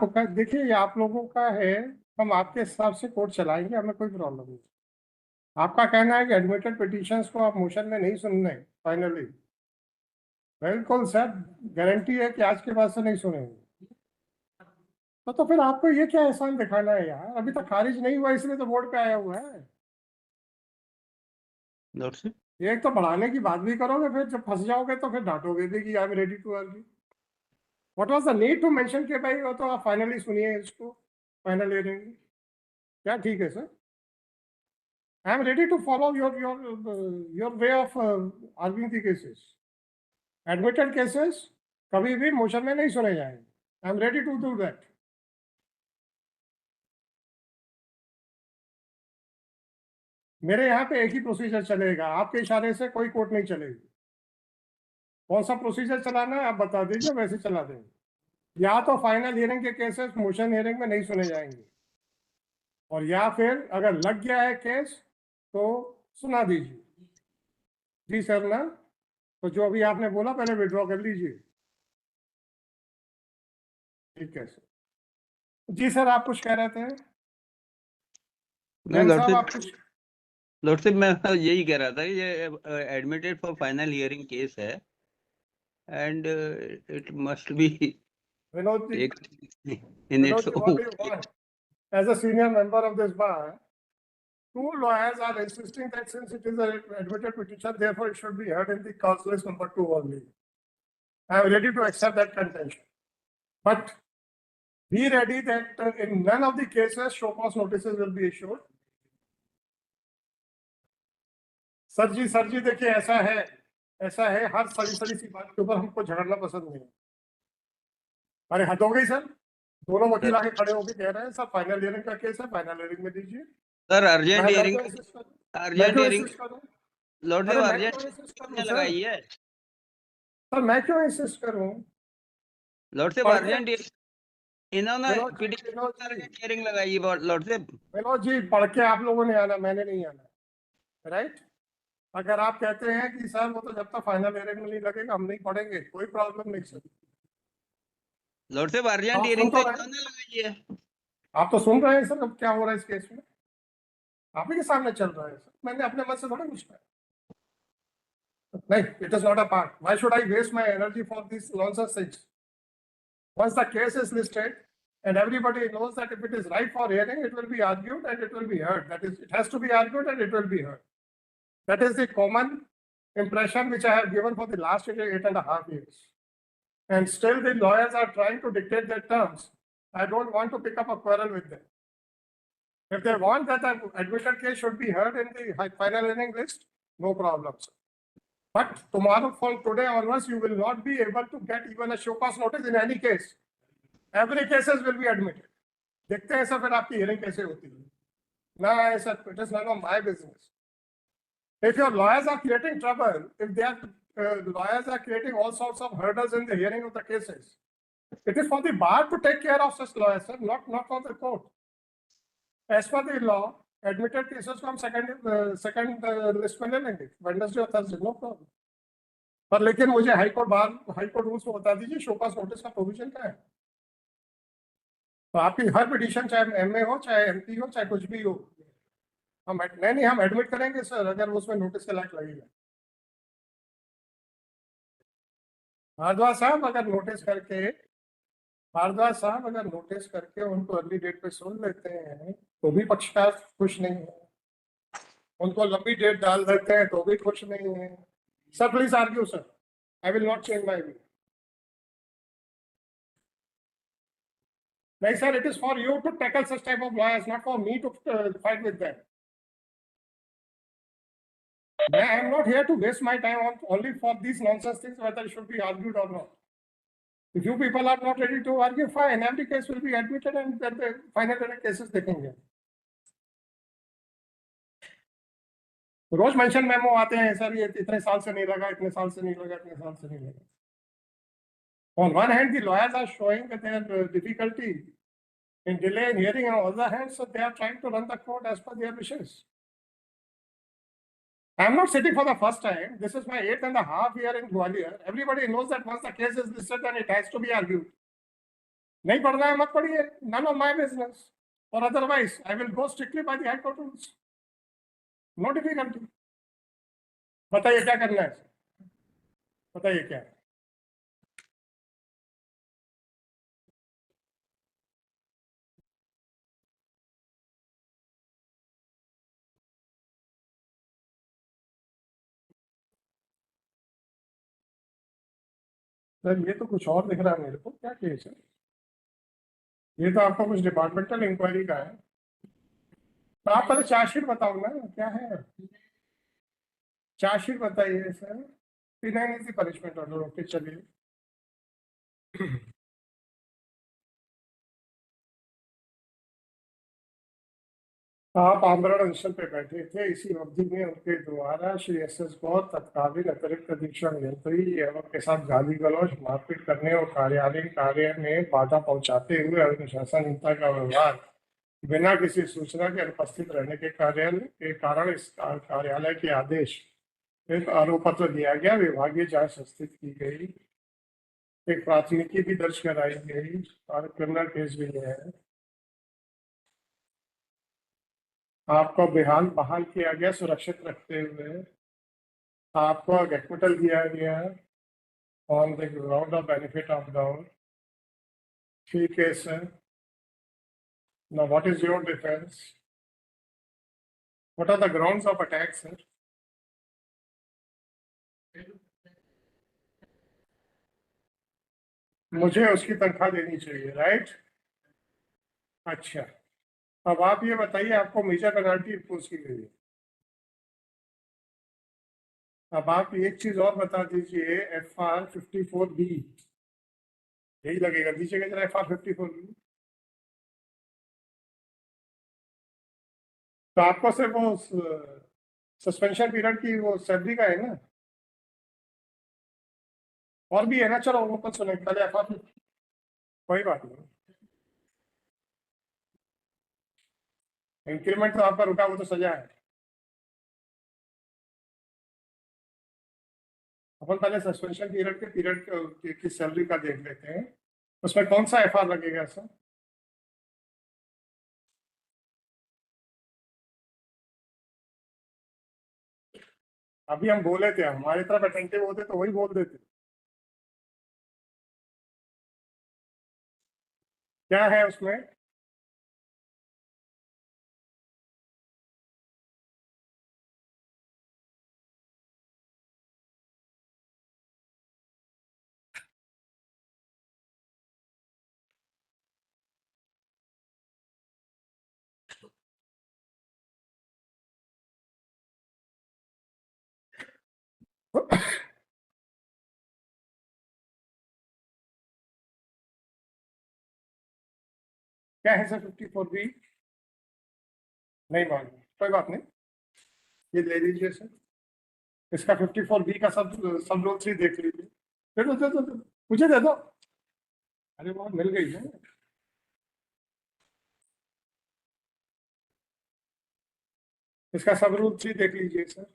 आपको देखिए, ये आप लोगों का है, हम आपके हिसाब से कोर्ट चलाएंगे, हमें कोई प्रॉब्लम नहीं। आपका कहना है कि एडमिटेड पिटीशंस को आप मोशन में नहीं सुनने फाइनली, बिल्कुल सर, गारंटी है कि आज के बाद से नहीं सुनेंगे। तो फिर आपको ये क्या एहसान दिखाना है यार? अभी तक खारिज नहीं हुआ इसलिए तो बोर्ड पे आया हुआ है। ये एक तो बढ़ाने की बात भी करोगे, फिर जब फंस जाओगे तो फिर डांटोगे भी कि I am ready to argue. What was the need to mention कि भाई वो तो आप फाइनली सुनिए इसको, फाइनल हियरिंग। क्या ठीक है sir? I am ready to follow your way of arguing the cases. Admitted cases कभी भी मोशन में नहीं सुने जाएंगे। I am ready to do that. मेरे यहाँ पे एक ही प्रोसीजर चलेगा, आपके इशारे से कोई कोर्ट नहीं चलेगी। कौन सा प्रोसीजर चलाना है आप बता दीजिए, वैसे चला देंगे। या तो फाइनल हियरिंग के केसेस मोशन हियरिंग में नहीं सुने जाएंगे, और या फिर अगर लग गया है केस तो सुना दीजिए। जी सर ना, तो जो अभी आपने बोला पहले विड्रॉ कर लीजिए। ठीक है सर। जी सर, आप कुछ कह रहे थे? जैन साहब आप कुछ? लॉर्डशिप मैं यही कह रहा था कि ये admitted for final hearing case है and it must be Vinod ji, in its what do you want? As a senior member of this bar, two lawyers are insisting that since it is an admitted petition, therefore it should be heard in the cause list number 2 only. I am ready to accept that contention. But be ready that in none of the cases show cause notices will be issued. Sir ji देखिए, ऐसा है हर सड़ी सी बात के ऊपर हमको झगड़ना पसंद नहीं है। अरे हद हो गई सर, दोनों वकील आके खड़े होकर कह रहे हैं सर फाइनल हियरिंग का केस है, फाइनल हियरिंग में दीजिए सर। अर्जेंट हियरिंग लॉर्ड साहब, अर्जेंट लगाई है सर। मैं क्यों इंसिस्ट करूं लॉर्ड साहब? अर्जेंट इन्होंने हियरिंग लगाई है लॉर्ड साहब। विनोद जी, पढ़ के आप लोगों ने आना, मैंने नहीं आना, राइट? अगर आप कहते हैं कि सर वो तो जब तक फाइनल हियरिंग में नहीं लगेगा हम नहीं पढ़ेंगे, कोई प्रॉब्लम नहीं सर। लॉर्ड साहब, अर्जेंट हियरिंग तो इन्होंने लगाई है। आप तो सुन रहे हैं सर अब क्या हो रहा है इस केस में, आप ही के सामने चल रहा है सर। मैंने अपने मन से थोड़ा कुछ कहा नहीं। It is not a part. Why should I waste my energy for this nonsense things? Once the case is listed and everybody knows that if it is right for hearing, it will be argued and it will be heard. That is, it has to be argued and it will be heard. That is the common impression which I have given for the last 8.5 years. And still the lawyers are trying to dictate their terms. I don't want to pick up a quarrel with them. If they want that the admitted case should be heard in the final hearing list, no problem, sir. But tomorrow, from today onwards, you will not be able to get even a show cause notice in any case. Every cases will be admitted. देखते हैं sir फिर आपकी hearing कैसे होती है ना? Sir, it is none of my business. If your lawyers are creating trouble, if they are lawyers are creating all sorts of hurdles in the hearing of the cases, it is for the bar to take care of such lawyers, sir, not for the court. As per the law, admitted cases को हम second list में ले लेंगे, Wednesday और Thursday, no problem. पर लेकिन मुझे high court rules में बता दीजिए शो कॉज नोटिस का प्रोविजन क्या है। तो आपकी हर पिटीशन, चाहे एमए हो, चाहे एमपी हो, चाहे कुछ भी हो, हम एडमिट करेंगे सर अगर उसमें नोटिस के लायक लगेगा। भारद्वाज साहब अगर नोटिस करके उनको अर्ली डेट पे सुन लेते हैं तो भी पक्षकार खुश नहीं है, उनको लंबी डेट डाल देते हैं तो भी खुश नहीं है। Sir please argue sir, I will not change my view. नहीं sir, it is for you to tackle such type of lawyers, not for me to fight with them. I am not here to waste my time on only for these nonsense things, whether it should be argued or not. If you people are not ready to argue, fine, every case will be admitted and then the final cases देखेंगे। रोज mention memo आते हैं sir, ये इतने साल से नहीं लगा, इतने साल से नहीं लगा, इतने साल से नहीं लगा। On one hand, the lawyers are showing that their difficulty in delay in hearing, and on the other hand, so they are trying to run the court as per their wishes. I am not sitting for the first time. This is my 8.5 year in Gwalior. Everybody knows that once the case is listed, then it has to be argued. नहीं पढ़ना है मत पढ़िए, none of my business, or otherwise I will go strictly by the high court rules. No difficulty. बताइए क्या करना है, बताइए क्या है? सर ये तो कुछ और दिख रहा है मेरे को, क्या केस है ये? तो आपका कुछ डिपार्टमेंटल इंक्वायरी का है। तो आप पहले चार्जशीट बताओ ना, क्या है चार्जशीट बताइए sir. P9 is the punishment order, okay चलिए। आप आमरण अनशन पे बैठे थे, इसी अवधि में उनके द्वारा श्री SS गौर तत्कालीन अतिरिक्त अधीक्षण यंत्री एवं के साथ गाली गलौज, मारपीट करने और कार्यालयीन कार्य में बाधा पहुंचाते हुए अनुशासनहीनता का व्यवहार बिना किसी सूचना के अनुपस्थित रहने के कार्यालय के कारण इस कार्यालय के आदेश एक आरोप पत्र दिया गया, विभागीय जांच संस्थित की गई, एक प्राथमिकी भी दर्ज कराई गई और क्रिमिनल केस भी है। आपको बहाल किया गया सुरक्षित रखते हुए, आपको एक्विटल दिया गया on the ground of benefit of doubt. ठीक है sir. Now what is your defence? What are the grounds of attack sir? मुझे उसकी तनख्वाह देनी चाहिए, राइट? अच्छा, अब आप ये बताइए आपको मेजर पेनाल्टी इम्पोज की गई है। अब आप एक चीज और बता दीजिए, FR54B यही लगेगा, दीजिएगा जरा FR54B। तो आपको सिर्फ वो सस्पेंशन पीरियड की वो सैलरी का है ना, और भी है ना? चलो वो कुछ सुने पहले FR, कोई बात नहीं, इंक्रीमेंट तो आपका रुका, वो तो सजा है। अपन पहले सस्पेंशन पीरियड के पीरियड की सैलरी का देख लेते हैं, उसमें कौन सा FR लगेगा सर? अभी हम बोले थे, हमारी तरफ अटेंटिव होते तो वही बोल देते। क्या है उसमें? क्या है सर 54B? नहीं मालूम, कोई बात नहीं, ये ले लीजिए सर। इसका 54B का सब लोग 3 देख लीजिए। दे दो, मुझे दे दो। अरे वो मिल गई है। इसका सब रूल 3 देख लीजिए sir.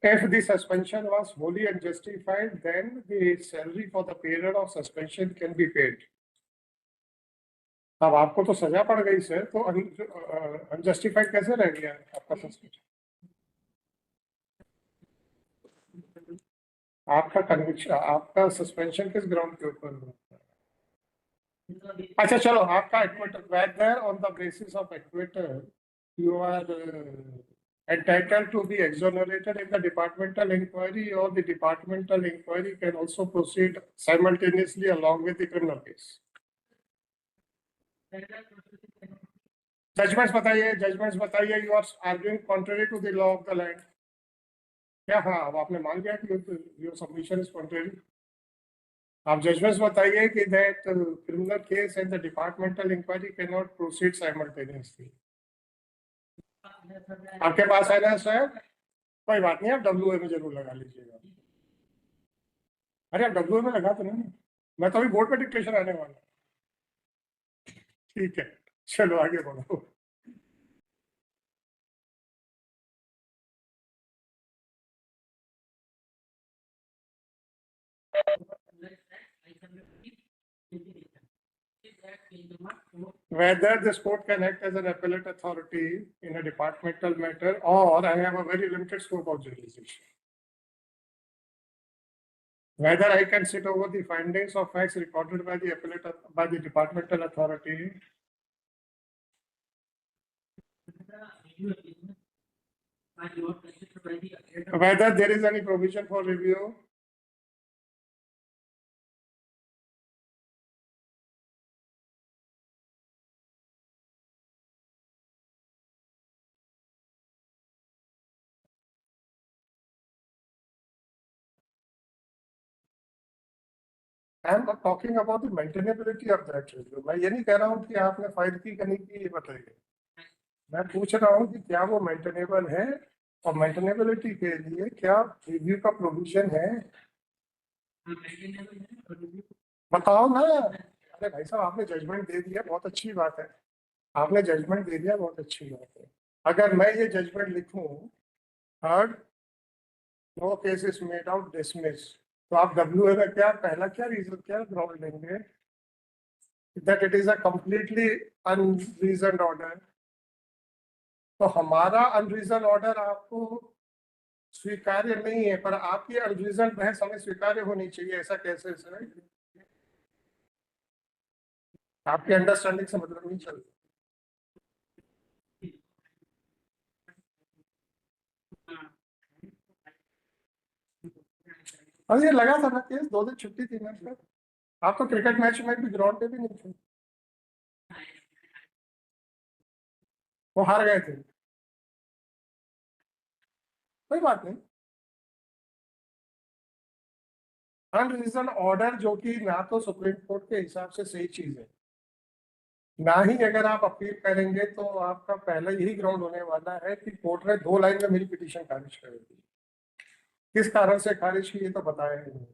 If the suspension was wholly unjustified, then the salary for the period of suspension can be paid. अब आपको तो सजा पड़ गई सर, तो अनजस्टिफाइड कैसे रह गया आपका सस्पेंशन? आपका कन्विक्शन, आपका सस्पेंशन किस ग्राउंड के ऊपर हुआ? अच्छा चलो, आपका acquittal, whether on the basis of acquittal you are entitled to be exonerated in the departmental inquiry, or the departmental inquiry can also proceed simultaneously along with the criminal case. Judgments बताइए, judgments बताइए। You are arguing contrary to the law of the land. क्या? हाँ, अब आपने मान लिया कि your submission is contrary. आप जजमेंट्स बताइए कि that criminal case and the departmental inquiry cannot proceed simultaneously. आपके पास है ना सर? कोई बात नहीं, आप डब्ल्यू ए में जरूर लगा लीजिएगा। अरे आप डब्ल्यू ए में लगा तो नहीं, मैं तो अभी बोर्ड पे डिक्टेशन आने वाला। ठीक है, चलो आगे बढ़ो। Whether this court can act as an appellate authority in a departmental matter, or I have a very limited scope of jurisdiction. Whether I can sit over the findings of facts recorded by the appellate by the departmental authority. Whether there is any provision for review. I am not talking about the maintainability of that review. मैं ये नहीं कह रहा हूँ कि आपने file की नहीं की, ये बताइए। मैं पूछ रहा हूँ कि क्या वो मेंटेनेबल है, और मेंटेनेबिलिटी के लिए क्या रिव्यू का प्रोविजन है। बताओ ना। अरे भाई साहब, आपने जजमेंट दे दिया, बहुत अच्छी बात है। आपने जजमेंट दे दिया, बहुत अच्छी बात है। अगर मैं ये जजमेंट लिखूं, third no case is made out dismiss, तो आप डब्ल्यू का क्या पहला क्या रीजन, क्या ग्राउंड लेंगे? That it is a completely unreasoned order. तो हमारा अनरीजन ऑर्डर आपको स्वीकार्य नहीं है, पर आपकी अनरीजन बहस हमें स्वीकार्य होनी चाहिए, ऐसा कैसे सर? आपकी अंडरस्टैंडिंग से मतलब नहीं चल रही। और ये लगा था ना केस, 2 दिन छुट्टी थी मैच में, आप तो क्रिकेट मैच में भी ग्राउंड पे भी नहीं थे, वो हार गए थे। कोई बात नहीं, अनरीजन ऑर्डर जो कि ना तो सुप्रीम कोर्ट के हिसाब से सही चीज है, ना ही अगर आप अपील करेंगे तो आपका पहला यही ग्राउंड होने वाला है कि कोर्ट ने 2 लाइन में मेरी पिटीशन खारिज कर दी। किस कारण से खारिज की ये तो बताया ही नहीं।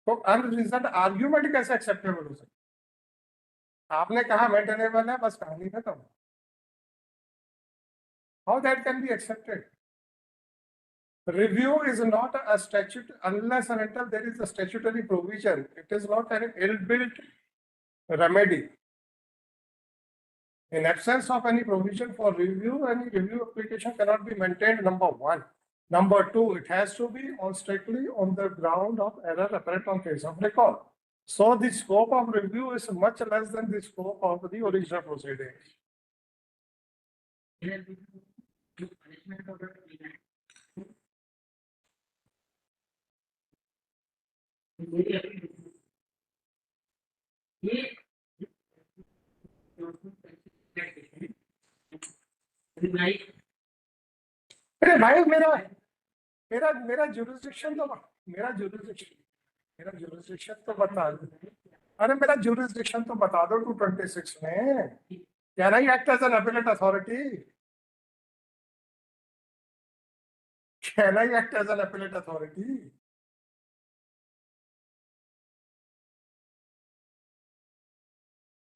तो अनरीजन आर्ग्यूमेंट कैसे एक्सेप्टेबल हो सकता? आपने कहा मेंटेनेबल है, बस कहानी खत्म। How that can be accepted? Review is not a statute unless and until there is a statutory provision. It is not an ill-built remedy. In absence of any provision for review, any review application cannot be maintained, number one. Number two, it has to be on strictly on the ground of error apparent on face of record. So the scope of review is much less than the scope of the original proceedings. अरे भाई, मेरा मेरा मेरा jurisdiction तो बता दो। अरे मेरा जुरिस्डिक्शन तो बता दो 226 में। Can I act as an appellate authority? Can I act as an appellate authority?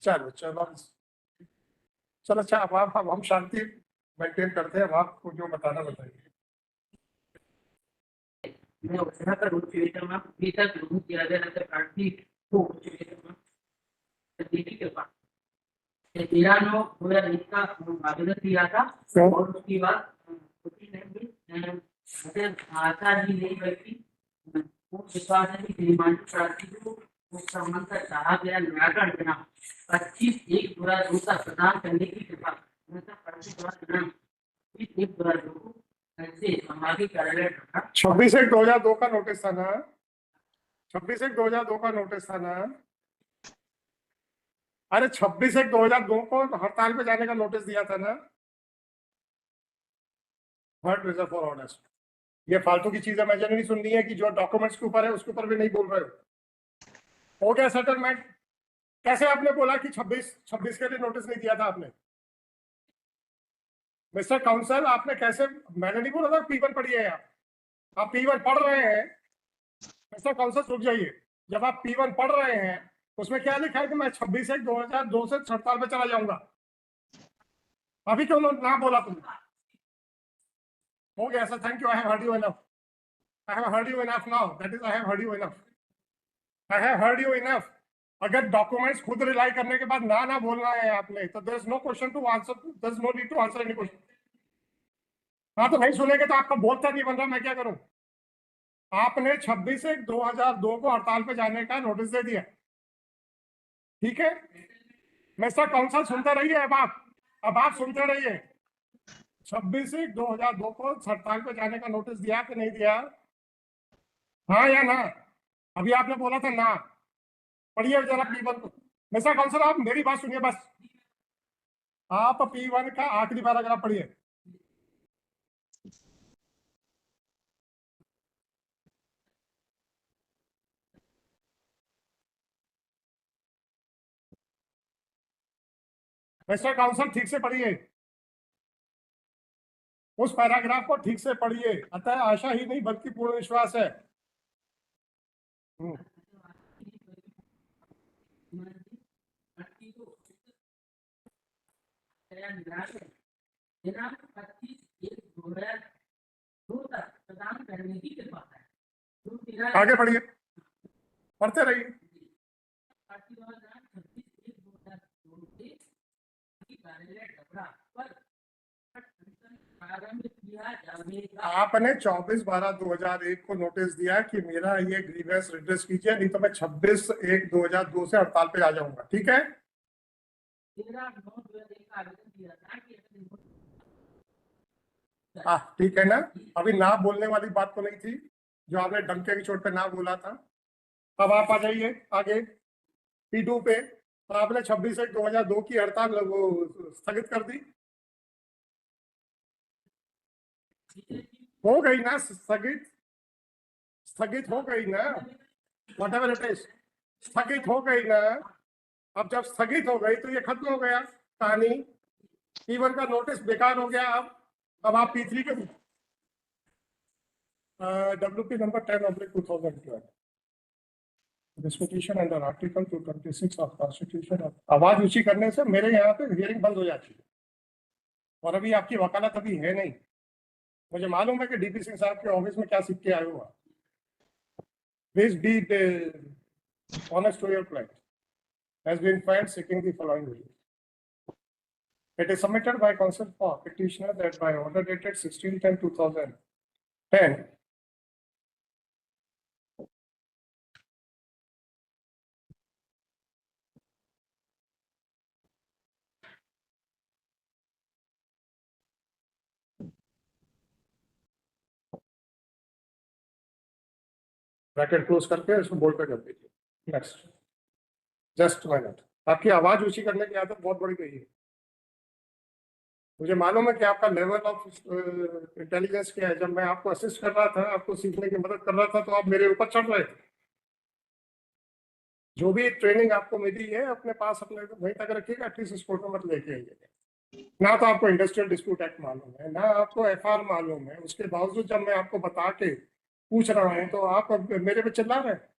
चलो चलो चलो, अच्छा अब हम शांति मेंटेन करते हैं। अब आपको जो बताना बताइए। मैं उसका का रूप चुनिता में बीता रूप किया गया ना काटती को चुनिता में देखी के बाद ये 13/9/2020 का आवेदन दिया था, और उसके बाद उसी ने भी अगर आशा ही नहीं बैठी, वो विश्वास है कि श्रीमान प्रार्थी को उस संबंध का चाहा गया निराकरण बिना 25/1/2002 का प्रदान करने की कृपा उनका प्रार्थी द्वारा 25/1/2002 को ऐसे सामाजिक कार्यालय 26/1/2002 का नोटिस था ना? 26/1/2002 का नोटिस था ना? अरे 26/1/2002 को हड़ताल पे जाने का नोटिस दिया था ना? Third reserve for orders. ये फालतू की चीजें मुझे नहीं सुननी है कि जो डॉक्यूमेंट्स के ऊपर है उसके ऊपर भी नहीं बोल रहे हो गया सेटलमेंट। कैसे आपने बोला कि 26 के लिए नोटिस नहीं दिया था आपने? मिस्टर काउंसल, आपने कैसे, मैंने नहीं बोला था P1 पढ़िए आप। आप P1 पढ़ रहे हैं, मिस्टर कॉन्सर्स रुक जाइए। जब आप P1 पढ़ रहे हैं उसमें क्या लिखा है कि मैं 26/1/2002 से हड़ताल पे चला जाऊंगा। अभी क्यों ना बोला तुमने? हो गया sir, thank you, I have heard you enough, I have heard you enough now, that is I have heard you enough, I have heard you enough. अगर डॉक्यूमेंट्स खुद रिलाई करने के बाद ना बोलना है आपने तो there is no question to answer, there is no need to answer any question. हाँ तो नहीं सुनेंगे तो आपका बोलता नहीं बन रहा, मैं क्या करूं? आपने 26/1/2002 को हड़ताल पे जाने का नोटिस दे दिया, ठीक है? मिस्टर काउंसिल सुनते रहिए, अब आप सुनते रहिए। 26/1/2002 को हड़ताल पे जाने का नोटिस दिया कि नहीं दिया? हाँ या ना? अभी आपने बोला था ना। पढ़िए जरा P1 को। मिस्टर काउंसिल आप मेरी बात सुनिए बस, आप P1 का आखिरी पैराग्राफ पढ़िए। मिस्टर काउंसिल ठीक से पढ़िए, उस पैराग्राफ को ठीक से पढ़िए। अतः आशा ही नहीं बल्कि पूर्ण विश्वास है। दिनांक 25/1/2002 तक प्रदान करने की कृपा है। आगे पढ़िए, पढ़ते रहिए। आपने 24/12/2001 को नोटिस दिया कि मेरा ये ग्रीवेंस रिड्रेस कीजिए, नहीं तो मैं 26/1/2002 से हड़ताल पे आ जाऊंगा, ठीक है? 13/9/2001 का आवेदन किया था कि ठीक है ना? अभी ना बोलने वाली बात तो नहीं थी जो आपने डंके की चोट पे ना बोला था। अब आप आ जाइए आगे P2 पे। तो आपने 26/1/2002 की हड़ताल वो स्थगित कर दी, हो गई ना स्थगित? स्थगित हो गई ना, वॉट एवर इट इज, स्थगित हो गई ना। अब जब स्थगित हो गई तो ये खत्म हो गया कहानी। P1 का नोटिस बेकार हो गया। अब आप P3 के WP number 10/2012 this petition under article 226 of constitution. आवाज ऊंची करने से मेरे यहाँ पे हियरिंग बंद हो जाती है, और अभी आपकी वकालत अभी है नहीं। मुझे मालूम है कि DP सिंह साहब के ऑफिस में क्या सीख के आए हुआ। This deed honest to your client has been filed seeking the following relief. It is submitted by counsel for petitioner that by order dated 16/10/2010 bracket close करके इसको बोल्ड पे कर दीजिए। Next, just minute. आपकी आवाज ऊंची करने की आदत बहुत बड़ी गई है। मुझे मालूम है कि आपका लेवल ऑफ इंटेलिजेंस क्या है। जब मैं आपको असिस्ट कर रहा था, आपको सीखने की मदद कर रहा था, तो आप मेरे ऊपर चढ़ रहे थे। जो भी ट्रेनिंग आपको मिली है अपने पास अपने वहीं तक रखिएगा, एटलीस्ट इस कोर्ट में मत लेके आइएगा। ना तो आपको इंडस्ट्रियल डिस्प्यूट एक्ट मालूम है, ना आपको FR मालूम है। उसके बावजूद जब मैं आपको बता के पूछ रहा हूँ तो आप अब मेरे पे चिल्ला रहे हैं।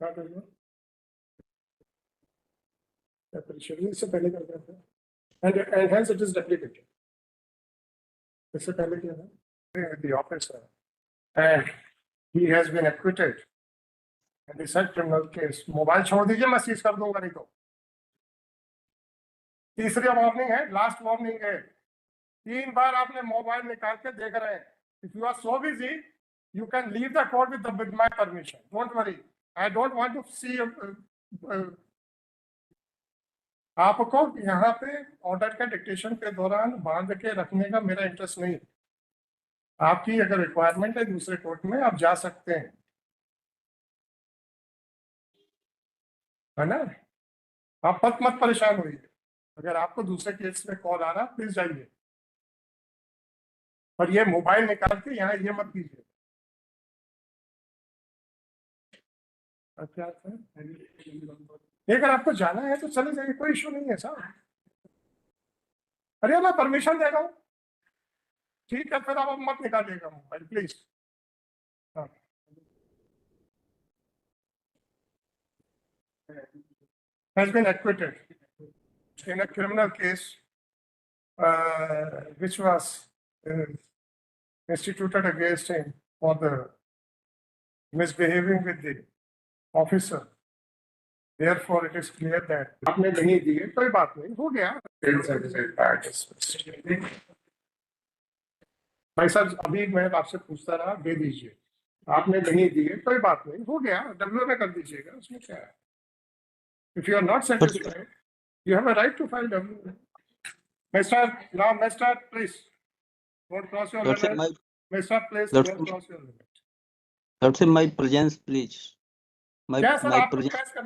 क्या कर रहे हो? शेड्यूल से पहले कर देते हैं, and hence it is replicated. इससे पहले क्या है? The officer and he has been acquitted in the said criminal case. Mobile छोड़ दीजिए, मैं सीज कर दूंगा नहीं तो। तीसरी वार्निंग है, लास्ट वार्निंग है। 3 बार आपने मोबाइल निकाल के देख रहे हैं। If you are so busy, you can leave the court with my permission. Don't worry. I don't want to see आपको यहाँ पे ऑर्डर के डिक्टेशन के दौरान बांध के रखने का मेरा इंटरेस्ट नहीं। आपकी अगर रिक्वायरमेंट है दूसरे कोर्ट में, आप जा सकते हैं, है ना? आप मत परेशान होइए। अगर आपको दूसरे केस में कॉल आ रहा, प्लीज जाइए, पर ये मोबाइल निकाल के यहाँ ये मत कीजिए। क्या अगर आपको जाना है तो चले जाइए, कोई इशू नहीं है साहब। अरे मैं परमिशन दे रहा हूँ, ठीक है, फिर आप अब मत निकालिएगा mobile please. Has been acquitted in a criminal case which was instituted against him for the misbehaving with the officer. Therefore, it is clear that आपने नहीं दिए, कोई बात नहीं, हो गया। भाई साहब, अभी मैं आपसे पूछता रहा, दे दीजिए, आपने नहीं दिए, कोई बात नहीं, हो गया, डब्ल्यू में कर दीजिएगा, उसमें क्या है। If you are not satisfied, you have a right to file W. Mr. Please, don't cross your Lord sir, limit. Mr. Please, Lord don't sir. cross your limit. Lord sir, my presence, please. क्या sir, My आप presence. Press करने